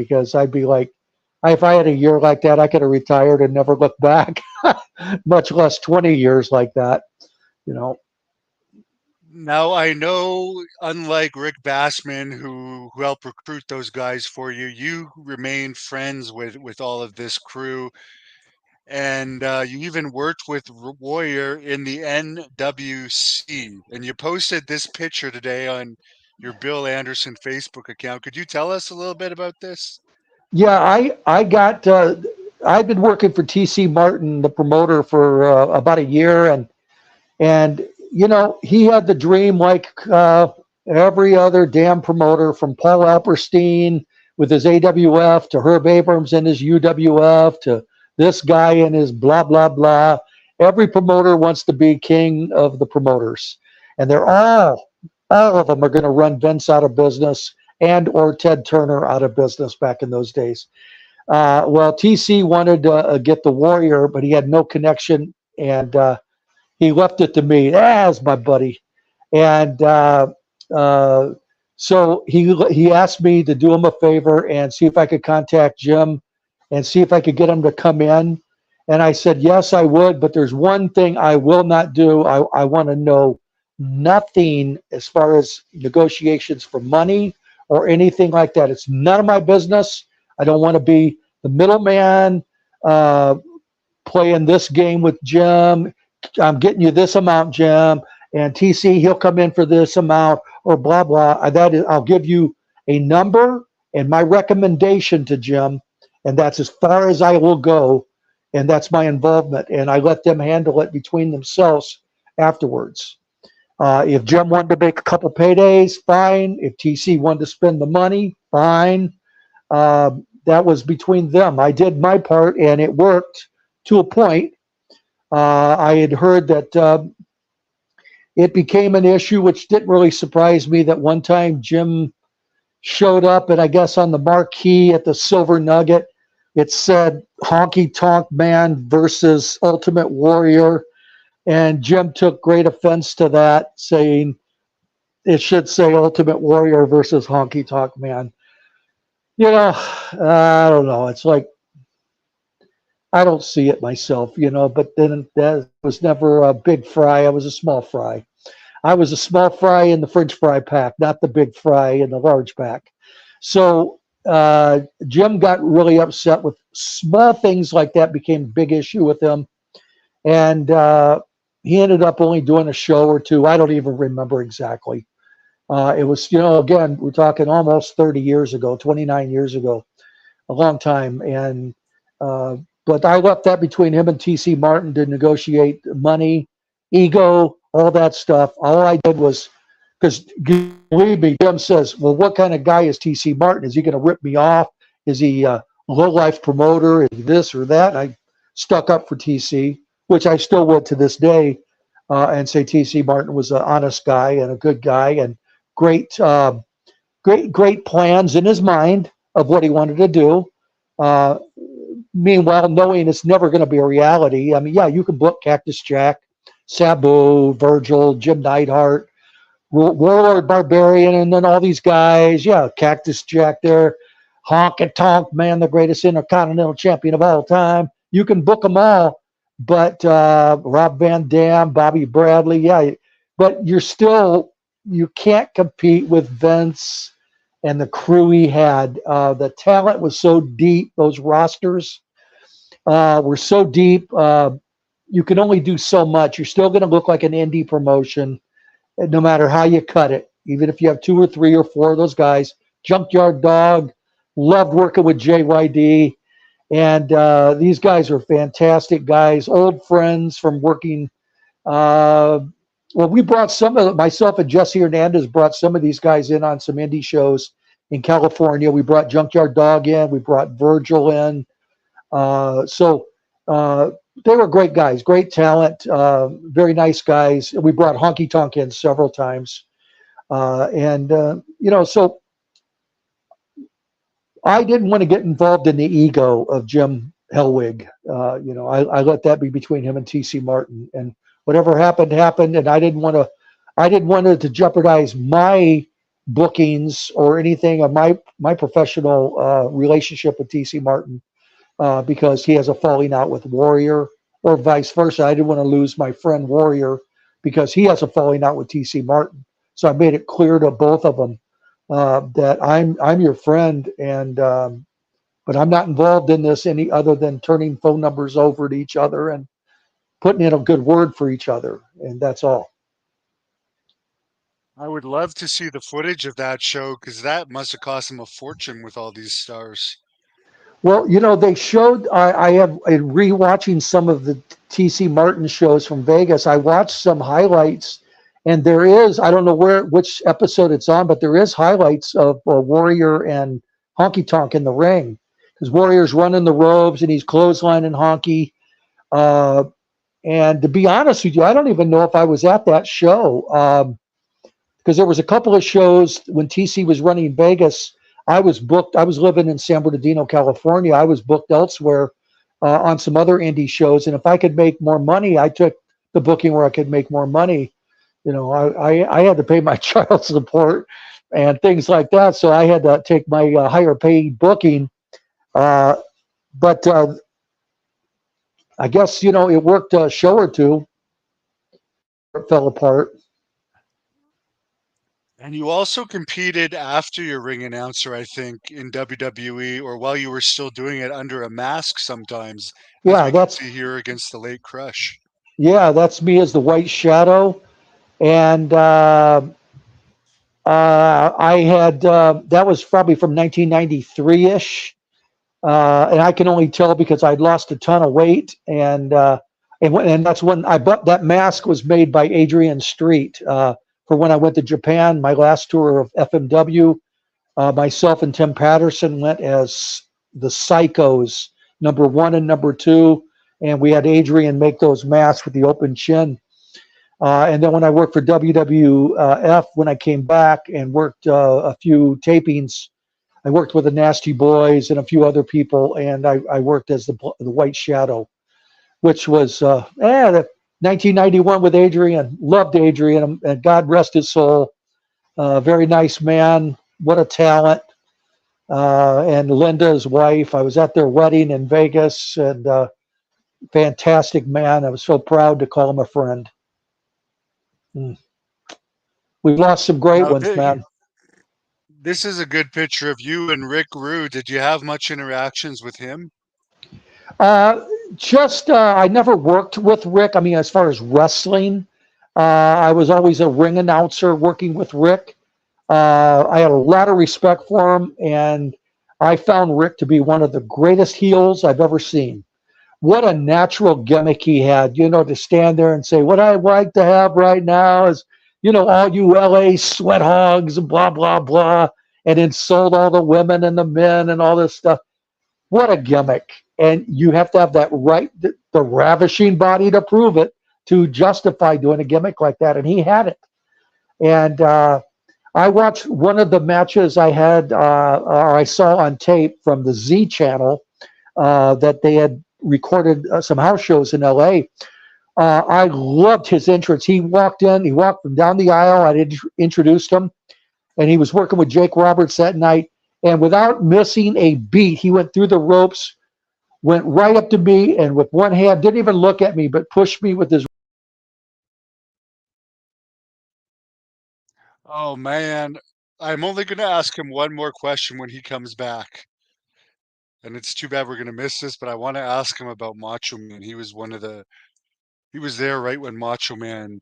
because I'd be like, if I had a year like that, I could have retired and never looked back, much less 20 years like that, you know. Now I know, unlike Rick Bassman, who helped recruit those guys for you, you remain friends with all of this crew, and you even worked with Warrior in the NWC. And you posted this picture today on your Bill Anderson Facebook account. Could you tell us a little bit about this? Yeah, I got I've been working for TC Martin, the promoter, for about a year, and you know, he had the dream like every other damn promoter, from Paul Alperstein with his AWF to Herb Abrams and his UWF to this guy and his blah blah blah. Every promoter wants to be king of the promoters, and they're all of them are going to run Vince out of business and or Ted Turner out of business back in those days. Well, TC wanted to get the Warrior, but he had no connection, and he left it to me as my buddy. And so he asked me to do him a favor and see if I could contact Jim and see if I could get him to come in. And I said, yes, I would, but there's one thing I will not do. I want to know nothing as far as negotiations for money or anything like that. It's none of my business. I don't want to be the middleman uh, playing this game with Jim. I'm getting you this amount, Jim, and TC, he'll come in for this amount, or blah blah. That is, I'll give you a number and my recommendation to Jim, and that's as far as I will go, and that's my involvement. And I let them handle it between themselves afterwards. If Jim wanted to make a couple paydays, fine. If TC wanted to spend the money, fine. That was between them. I did my part, and it worked to a point. I had heard that it became an issue, which didn't really surprise me, that one time Jim showed up, and I guess on the marquee at the Silver Nugget, it said Honky Tonk Man versus Ultimate Warrior. And Jim took great offense to that, saying it should say Ultimate Warrior versus Honky Tonk Man. You know, I don't know. It's like, I don't see it myself, you know, but then that was never a big fry. I was a small fry. I was a small fry in the French fry pack, not the big fry in the large pack. So Jim got really upset with small things like that, became a big issue with him. And he ended up only doing a show or two. I don't even remember exactly. It was, you know, again, we're talking almost 30 years ago, 29 years ago, a long time. And but I left that between him and TC Martin to negotiate money, ego, all that stuff. All I did was, because believe me, Jim says, well, what kind of guy is TC Martin? Is he going to rip me off? Is he a low-life promoter? Is he this or that? I stuck up for TC, which I still would to this day, and say TC Martin was an honest guy and a good guy and great plans in his mind of what he wanted to do. Meanwhile, knowing it's never going to be a reality. I mean, yeah, you can book Cactus Jack, Sabu, Virgil, Jim Neidhart, Warlord Barbarian, and then all these guys. Yeah, Cactus Jack there, Honk and Tonk Man, the greatest intercontinental champion of all time. You can book them all, but Rob Van Dam, Bobby Bradley, yeah, but you can't compete with Vince and the crew he had. The talent was so deep. Those rosters were so deep. You can only do so much. You're still going to look like an indie promotion, no matter how you cut it. Even if you have 2 or 3 or 4 of those guys. Junkyard Dog, loved working with JYD. And these guys are fantastic guys, old friends from working. Well, we brought myself and Jesse Hernandez brought some of these guys in on some indie shows in California. We brought Junkyard Dog in. We brought Virgil in. So they were great guys, great talent, very nice guys. We brought Honky Tonk in several times. So I didn't want to get involved in the ego of Jim Hellwig. I let that be between him and TC Martin, and whatever happened, and I didn't want it to jeopardize my bookings or anything of my professional relationship with TC Martin because he has a falling out with Warrior, or vice versa. I didn't want to lose my friend Warrior because he has a falling out with TC Martin. So I made it clear to both of them that I'm your friend, and but I'm not involved in this any other than turning phone numbers over to each other and putting in a good word for each other, and that's all. I would love to see the footage of that show because that must have cost him a fortune with all these stars. Well, they showed. I have in rewatching some of the TC Martin shows from Vegas. I watched some highlights, and there is I don't know which episode it's on, but there is highlights of Warrior and Honky Tonk in the ring because Warrior's running the ropes and he's clotheslining Honky. Uh, and to be honest with you, I don't even know if I was at that show. Because there was a couple of shows when TC was running Vegas. I was booked. I was living in San Bernardino, California. I was booked elsewhere on some other indie shows, and if I could make more money, I took the booking where I could make more money. I had to pay my child support and things like that, so I had to take my higher paid booking. Uh, but I guess it worked a show or two. It fell apart. And you also competed after your ring announcer, I think, in WWE, or while you were still doing it under a mask sometimes, as Yeah, we can that's see here against the late Crush. yeah, that's me as the White Shadow. And I had that was probably from 1993 ish, and I can only tell because I'd lost a ton of weight, and that's when I bought that mask was made by Adrian Street for when I went to Japan, my last tour of FMW. Myself and Tim Patterson went as the Psychos, number one and number two, and we had Adrian make those masks with the open chin. And then when I worked for WWF, when I came back and worked a few tapings, I worked with the Nasty Boys and a few other people, and I worked as the White Shadow, which was 1991 with Adrian. Loved Adrian, and God rest his soul. Very nice man. What a talent. And Linda, his wife. I was at their wedding in Vegas, and fantastic man. I was so proud to call him a friend. Mm. We've lost some great Now, ones, man. this is a good picture of you and Rick Rude. Did you have much interactions with him? Uh, I never worked with Rick. I mean, as far as wrestling, I was always a ring announcer working with Rick. I had a lot of respect for him, and I found Rick to be one of the greatest heels I've ever seen. What a natural gimmick he had, to stand there and say, what I'd like to have right now is, all you LA sweat hogs and blah, blah, blah, and insult all the women and the men and all this stuff. What a gimmick. And you have to have that the ravishing body to prove it, to justify doing a gimmick like that. And he had it. And I watched one of the matches I had, or I saw on tape from the Z channel that they had recorded some house shows in LA. I loved his entrance. He walked from down the aisle. I introduced him, and he was working with Jake Roberts that night. And without missing a beat, he went through the ropes, went right up to me, and with one hand, didn't even look at me, but pushed me with his. Oh, man. I'm only going to ask him one more question when he comes back. And it's too bad we're going to miss this, but I want to ask him about Macho Man. He was there right when Macho Man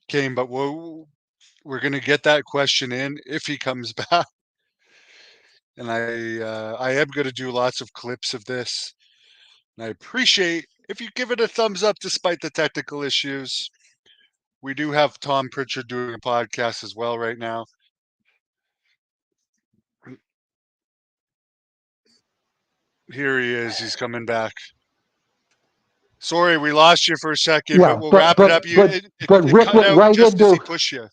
came, but we're going to get that question in if he comes back. And I am going to do lots of clips of this. And I appreciate if you give it a thumbs up despite the technical issues. We do have Tom Pritchard doing a podcast as well right now. Here he is. He's coming back. Sorry, we lost you for a second, but Yeah, we'll but wrap it up. but but but It Rick cut went out right just as he into pushed you.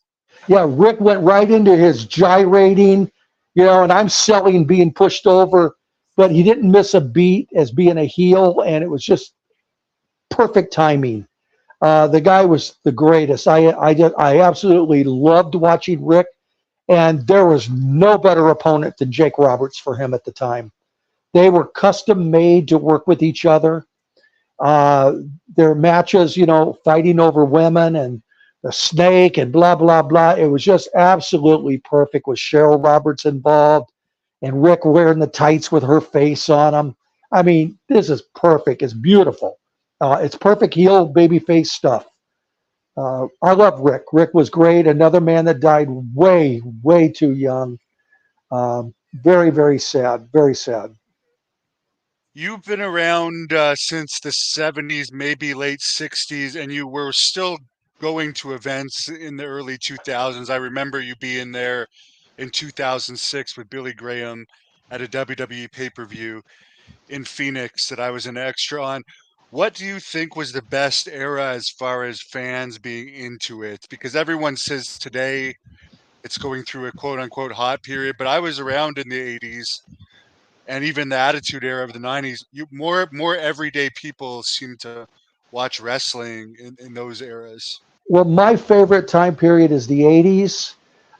yeah, Rick went right into his gyrating, and I'm selling being pushed over, but he didn't miss a beat as being a heel, and it was just perfect timing. The guy was the greatest. I absolutely loved watching Rick, And there was no better opponent than Jake Roberts for him at the time. They were custom made to work with each other. Uh, their matches, fighting over women and the snake and blah, blah, blah. It was just absolutely perfect with Cheryl Roberts involved and Rick wearing the tights with her face on them. I mean, this is perfect. It's beautiful. It's perfect heel babyface stuff. I love Rick. Rick was great. Another man that died way, way too young. Very, very sad. Very sad. You've been around since the 70s, maybe late 60s, and you were still going to events in the early 2000s. I remember you being there in 2006 with Billy Graham at a WWE pay-per-view in Phoenix that I was an extra on. What do you think was the best era as far as fans being into it? Because everyone says today it's going through a quote unquote hot period, but I was around in the 80s and even the Attitude Era of the 90s. More everyday people seem to watch wrestling in those eras. Well, my favorite time period is the 80s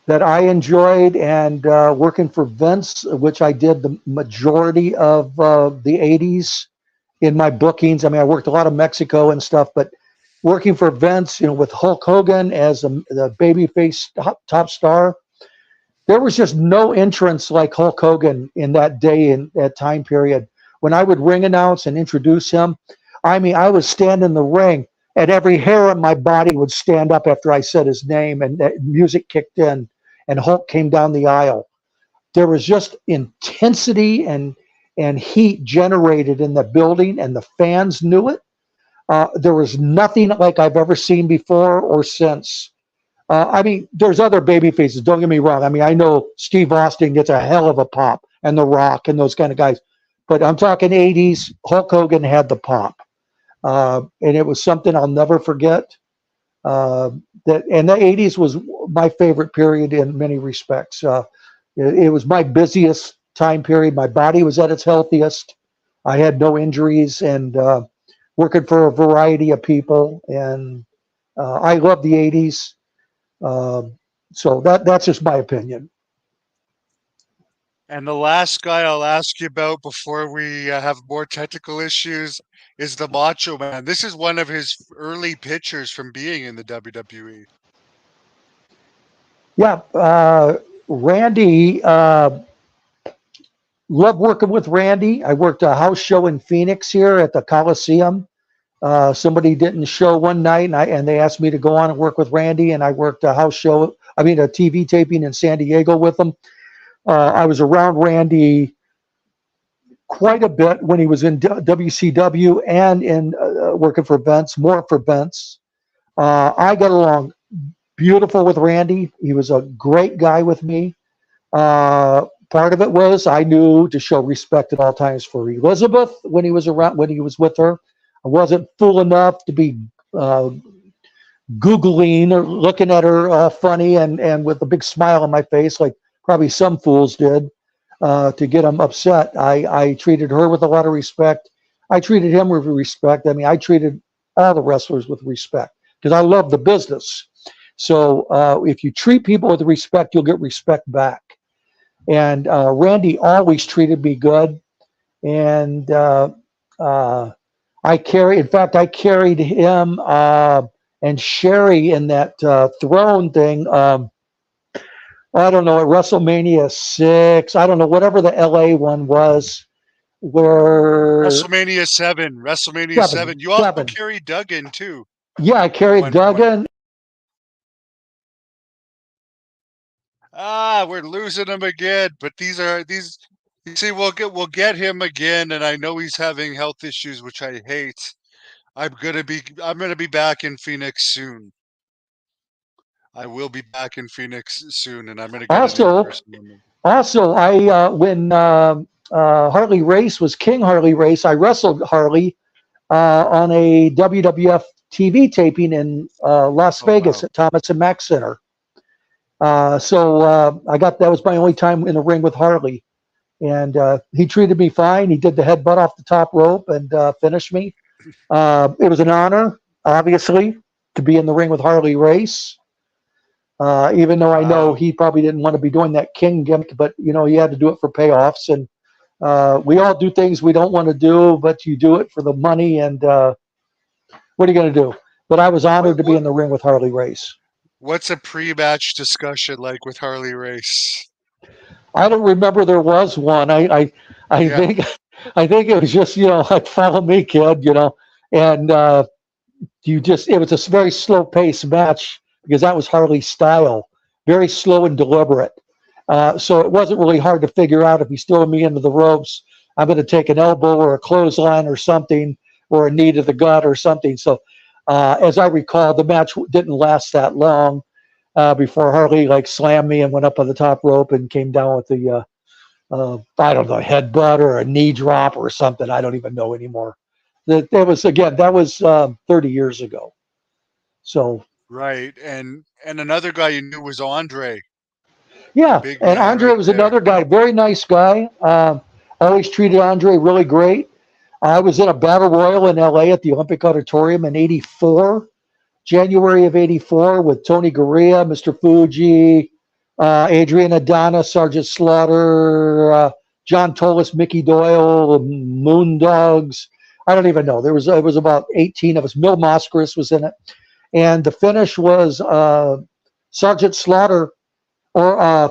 that I enjoyed, and working for Vince, which I did the majority of the 80s in my bookings. I mean, I worked a lot of Mexico and stuff, but working for Vince, with Hulk Hogan as the babyface top star, there was just no entrance like Hulk Hogan in that day in that time period. When I would ring announce and introduce him, I mean, I would stand in the ring and every hair on my body would stand up after I said his name, and that music kicked in and Hulk came down the aisle. There was just intensity and heat generated in the building, and the fans knew it. There was nothing like I've ever seen before or since. I mean, there's other baby faces. Don't get me wrong. I mean, I know Steve Austin gets a hell of a pop, and The Rock, and those kind of guys. But I'm talking 80s. Hulk Hogan had the pop, and it was something I'll never forget. And the 80s was my favorite period in many respects. It was my busiest time period. My body was at its healthiest. I had no injuries, and working for a variety of people. And I love the 80s. So that's just my opinion. And the last guy I'll ask you about before we have more technical issues is the Macho Man. This is one of his early pictures from being in the WWE. Yeah, Randy, love working with Randy. I worked a house show in Phoenix here at the Coliseum. Somebody didn't show one night, and they asked me to go on and work with Randy, and I worked a TV taping in San Diego with him. I was around Randy quite a bit when he was in WCW and in working for Vince, more for Vince. I got along beautiful with Randy. He was a great guy with me. Part of it was I knew to show respect at all times for Elizabeth when he was with her. I wasn't fool enough to be Googling or looking at her funny and with a big smile on my face, like probably some fools did, to get him upset. I treated her with a lot of respect. I treated him with respect. I mean, I treated all the wrestlers with respect because I love the business. So if you treat people with respect, you'll get respect back. And Randy always treated me good. And I carried him and Sherry in that throne thing. I don't know, at WrestleMania 6, I don't know, whatever the LA one was, where WrestleMania 7. WrestleMania 7. You also seven. carried Duggan too. Yeah, I carried Duggan. We're losing him again. But these. You see, we'll get him again, and I know he's having health issues, which I hate. I'm gonna be back in Phoenix soon. I will be back in Phoenix soon, and I'm gonna get an in-person. Also, I when Harley Race was King Harley Race, I wrestled Harley on a WWF TV taping in Las Vegas at Thomas and Mack Center. So that was my only time in the ring with Harley. And he treated me fine. He did the headbutt off the top rope and finished me. It was an honor, obviously, to be in the ring with Harley Race. Even though I know Wow. he probably didn't want to be doing that king gimmick, but he had to do it for payoffs. And we all do things we don't want to do, but you do it for the money. And what are you going to do? But I was honored What to be what in the ring with Harley Race. what's a pre-match discussion like with Harley Race? I don't remember there was one. I Yeah. think I think it was just like follow me, kid, and you just it was a very slow paced match because that was Harley's style, very slow and deliberate. So it wasn't really hard to figure out if he's throwing me into the ropes, I'm going to take an elbow or a clothesline or something, or a knee to the gut or something. So as I recall, the match didn't last that long before Harley like slammed me and went up on the top rope and came down with the I don't know, headbutt or a knee drop or something. I don't even know anymore. That was again, that was 30 years ago. So Right. And another guy you knew was Andre, the yeah, big and man Andre right was there. another guy, very nice guy. Always treated Andre really great. I was in a battle royal in LA at the Olympic Auditorium in '84, January of '84, with Tony Garea, Mr. Fuji, Adrian Adonis, Sergeant Slaughter, John Tolis, Mickey Doyle, Moondogs. I don't even know. It was about 18 of us. Mil Moskris was in it, and the finish was Sergeant Slaughter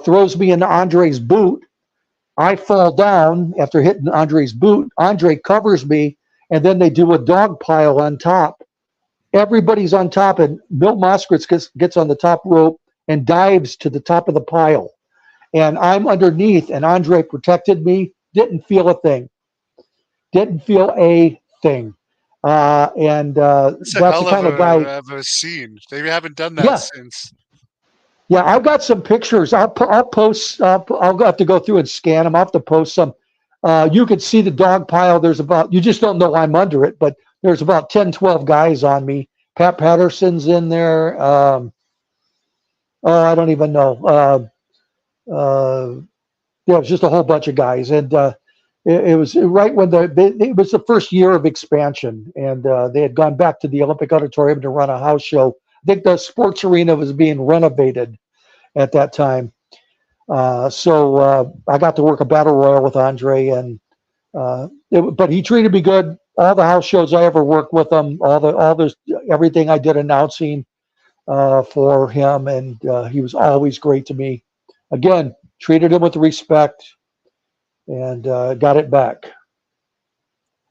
throws me into Andre's boot. I fall down after hitting Andre's boot. Andre covers me, and then they do a dog pile on top. Everybody's on top, and Milt Moskowitz gets on the top rope and dives to the top of the pile. And I'm underneath, and Andre protected me. Didn't feel a thing. Didn't feel a thing. And That's a that's the hell kind of guy. of a scene. They haven't done that Yeah, since. yeah. I've got some pictures. I'll post. I'll have to go through and scan them. I'll have to post some. You could see the dog pile. There's about. You just don't know I'm under it, but there's about 10, 12 guys on me. Pat Patterson's in there. I don't even know. Yeah, it was just a whole bunch of guys, and it was right when it was the first year of expansion, and they had gone back to the Olympic Auditorium to run a house show. I think the sports arena was being renovated at that time, so I got to work a battle royal with Andre, and but he treated me good. All the house shows I ever worked with him, all the everything I did announcing for him, and he was always great to me. Again, treated him with respect and got it back.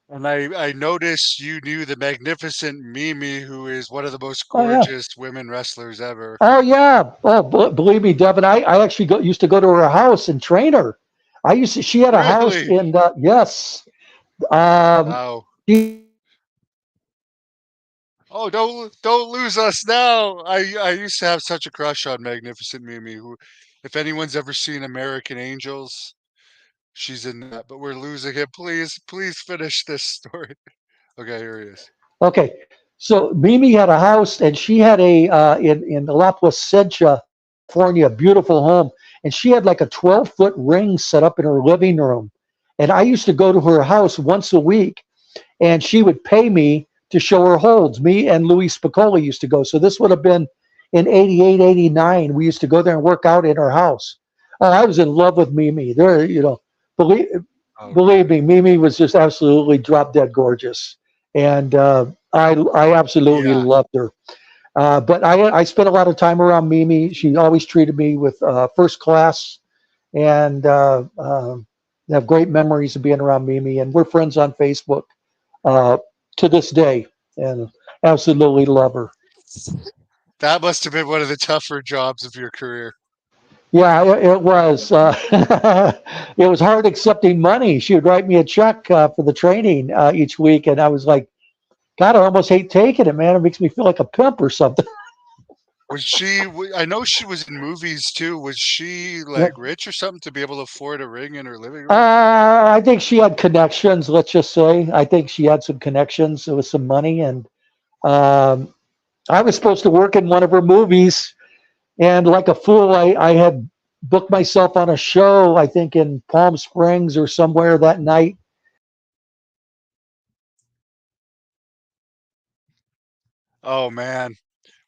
And I noticed you knew the magnificent Mimi, who is one of the most Oh yeah. gorgeous women wrestlers ever. Oh yeah. Oh, believe me, Devin. I actually used to go to her house and train her. I used to. She had a house Really? in yes. Um, Wow. she Oh, don't lose us now. I used to have such a crush on Magnificent Mimi, who, if anyone's ever seen American Angels, she's in that. But we're losing him. Please finish this story. Okay, here he is. okay. So Mimi had a house, and she had a in La Placentia, California, a beautiful home, and she had like a 12-foot ring set up in her living room. And I used to go to her house once a week, and she would pay me to show her holds. Me and Louis Spicoli used to go. So this would have been in '88, '89. We used to go there and work out in her house. I was in love with Mimi. There, believe Oh, believe me, Mimi was just absolutely drop dead gorgeous, and I absolutely yeah. loved her. But I spent a lot of time around Mimi. She always treated me with first class, and have great memories of being around Mimi. And we're friends on Facebook uh, to this day, and absolutely love her. That must have been one of the tougher jobs of your career. Yeah, it was. It was hard accepting money. She would write me a check for the training each week, and I was like, God, I almost hate taking it, man. It makes me feel like a pimp or something. I know she was in movies too. Was she like Yep. rich or something to be able to afford a ring in her living room? I think she had connections. Let's just say, I think she had some connections with some money, and um, I was supposed to work in one of her movies, and like a fool, I had booked myself on a show. I think in Palm Springs or somewhere that night. Oh man.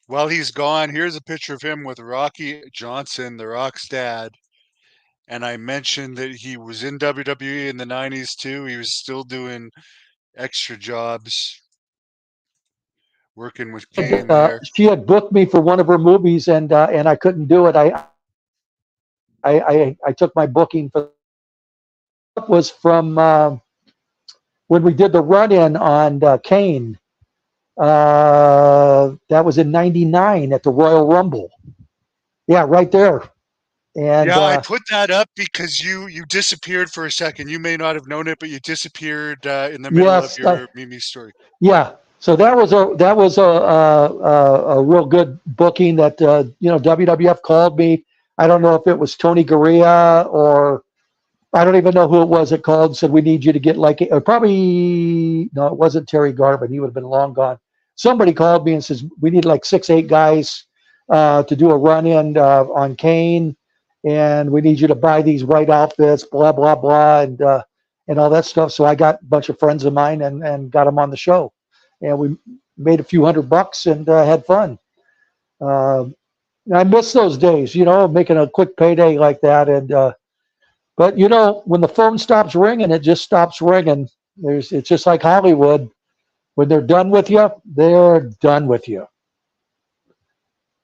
Well, he's gone. Here's a picture of him with Rocky Johnson, The Rock's dad. And I mentioned that he was in WWE in the 90s too. He was still doing extra jobs, working with Kane there. She had booked me for one of her movies, and I couldn't do it. I took my booking for was from when we did the run-in on Kane. That was in '99 at the Royal Rumble. Yeah, right there. And Yeah, I put that up because you disappeared for a second. You may not have known it, but you disappeared in the middle of yes, your Mimi story. yeah. So that was a real good booking that WWF called me. I don't know if it was Tony Garea or I don't even know who it was that called and said we need you to get like or probably no, it wasn't Terry Garvin. He would have been long gone. Somebody called me and says we need like 6, 8 guys to do a run in on Kane, and we need you to buy these white outfits, blah blah blah, and all that stuff. So I got a bunch of friends of mine and got them on the show, and we made a few $100 and had fun. Uh, I miss those days, making a quick payday like that, and but when the phone stops ringing, it just stops ringing. It's just like Hollywood. When they're done with you, they're done with you.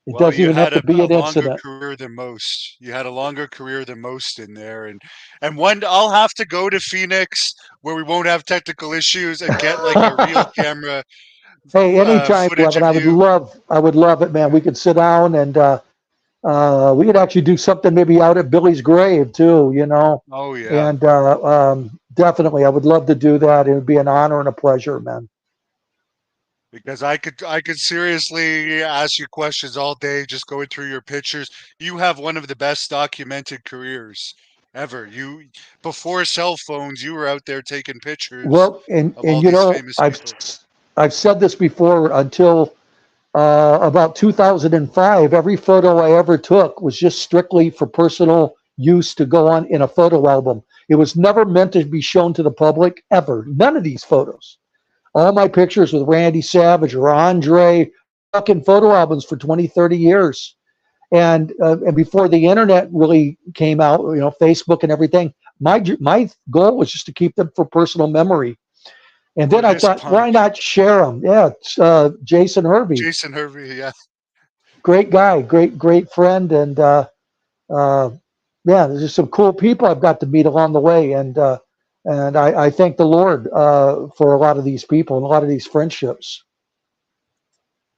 It Well, doesn't you even have had to a be an longer incident. career than most. You had a longer career than most in there, and one I'll have to go to Phoenix where we won't have technical issues and get like a real camera Hey, anytime, footage Levin. of you. I would love it, man. We could sit down and we could actually do something maybe out at Billy's grave too, Oh yeah. And definitely, I would love to do that. It would be an honor and a pleasure, man. Because I could seriously ask you questions all day just going through your pictures. You have one of the best documented careers ever. You before cell phones, you were out there taking pictures Well, and of and all these famous people. I've said this before until about 2005. Every photo I ever took was just strictly for personal use to go on in a photo album. It was never meant to be shown to the public ever. None of these photos. All my pictures with Randy Savage or Andre, fucking photo albums for 20, 30 years. And before the internet really came out, Facebook and everything, my goal was just to keep them for personal memory. And Who then I this thought, punk? why not share them? Yeah, it's, Jason Hervey, Jason Hervey, yeah. great guy, great friend, and uh, yeah, there's just some cool people I've got to meet along the way, and I thank the Lord for a lot of these people and a lot of these friendships.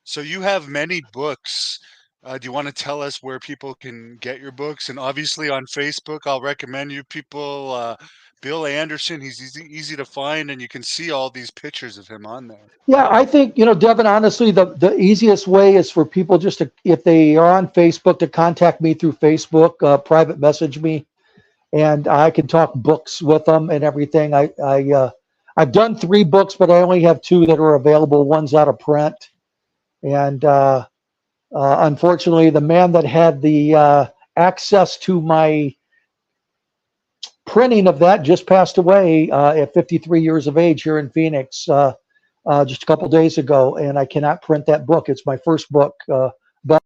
So you have many books. Do you want to tell us where people can get your books? And obviously on Facebook, I'll recommend you people. Bill Anderson, he's easy to find, and you can see all these pictures of him on there. Yeah, I think, Devin, honestly, the easiest way is for people just to, if they are on Facebook, to contact me through Facebook, private message me, and I can talk books with them and everything. I've done 3 books, but I only have 2 that are available. One's out of print, and unfortunately, the man that had the access to my printing of that just passed away at 53 years of age here in Phoenix just a couple days ago, and I cannot print that book. It's my first book. But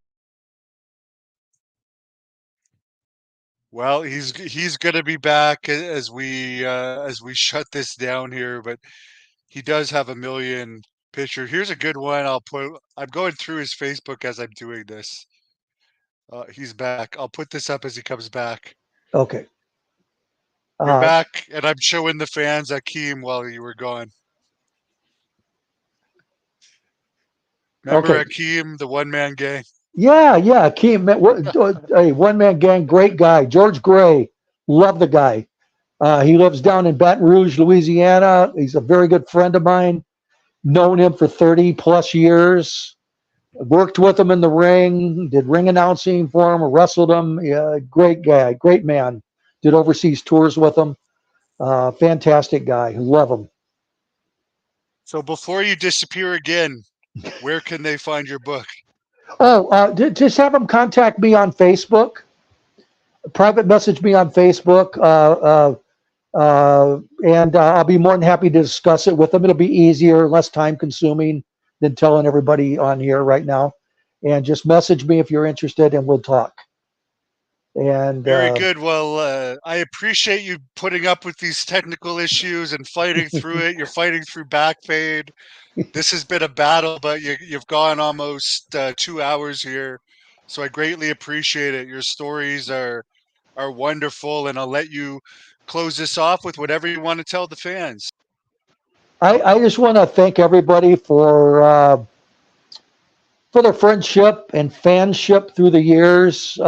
Well, he's gonna be back as we shut this down here, but he does have a million pictures. Here's a good one. I'm going through his Facebook as I'm doing this. He's back. I'll put this up as he comes back. okay, You're uh, back, and I'm showing the fans Akeem while you were gone. Remember okay, Akeem, the one man gang? yeah. Hey, one man gang, great guy. George Gray, love the guy. He lives down in Baton Rouge, Louisiana. He's a very good friend of mine. Known him for 30 plus years. Worked with him in the ring, did ring announcing for him, wrestled him. Yeah, great guy, great man. Did overseas tours with him. Fantastic guy. Love him. So before you disappear again, where can they find your book? Oh, just have him contact me on Facebook. Private message me on Facebook, and I'll be more than happy to discuss it with them. It'll be easier, less time consuming than telling everybody on here right now. and just message me if you're interested, and we'll talk. And Very good. Well, I appreciate you putting up with these technical issues and fighting through it. You're fighting through back fade. This has been a battle, but you've gone almost 2 hours here, so I greatly appreciate it. Your stories are wonderful, and I'll let you close this off with whatever you want to tell the fans. I just want to thank everybody for their friendship and fanship through the years.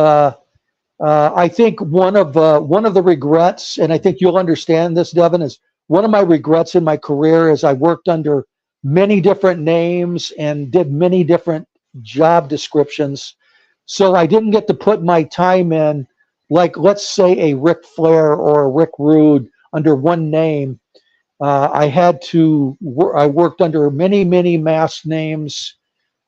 I think one of the regrets, and I think you'll understand this, Devin, is one of my regrets in my career is I worked under many different names and did many different job descriptions. So I didn't get to put my time in, like, let's say a Ric Flair or a Rick Rude under one name. I worked under many mask names,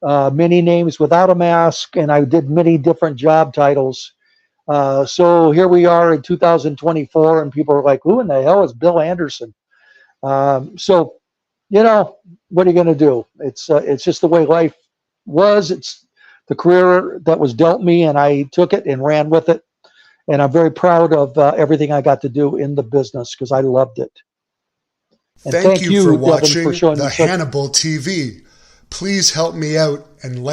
many names without a mask, and I did many different job titles. So here we are in 2024, and people are like, "Who in the hell is Bill Anderson?" So, what are you going to do? It's just the way life was. It's the career that was dealt me, and I took it and ran with it. And I'm very proud of everything I got to do in the business because I loved it. And Thank you for Devin, watching for showing the me such Hannibal TV. Please help me out and like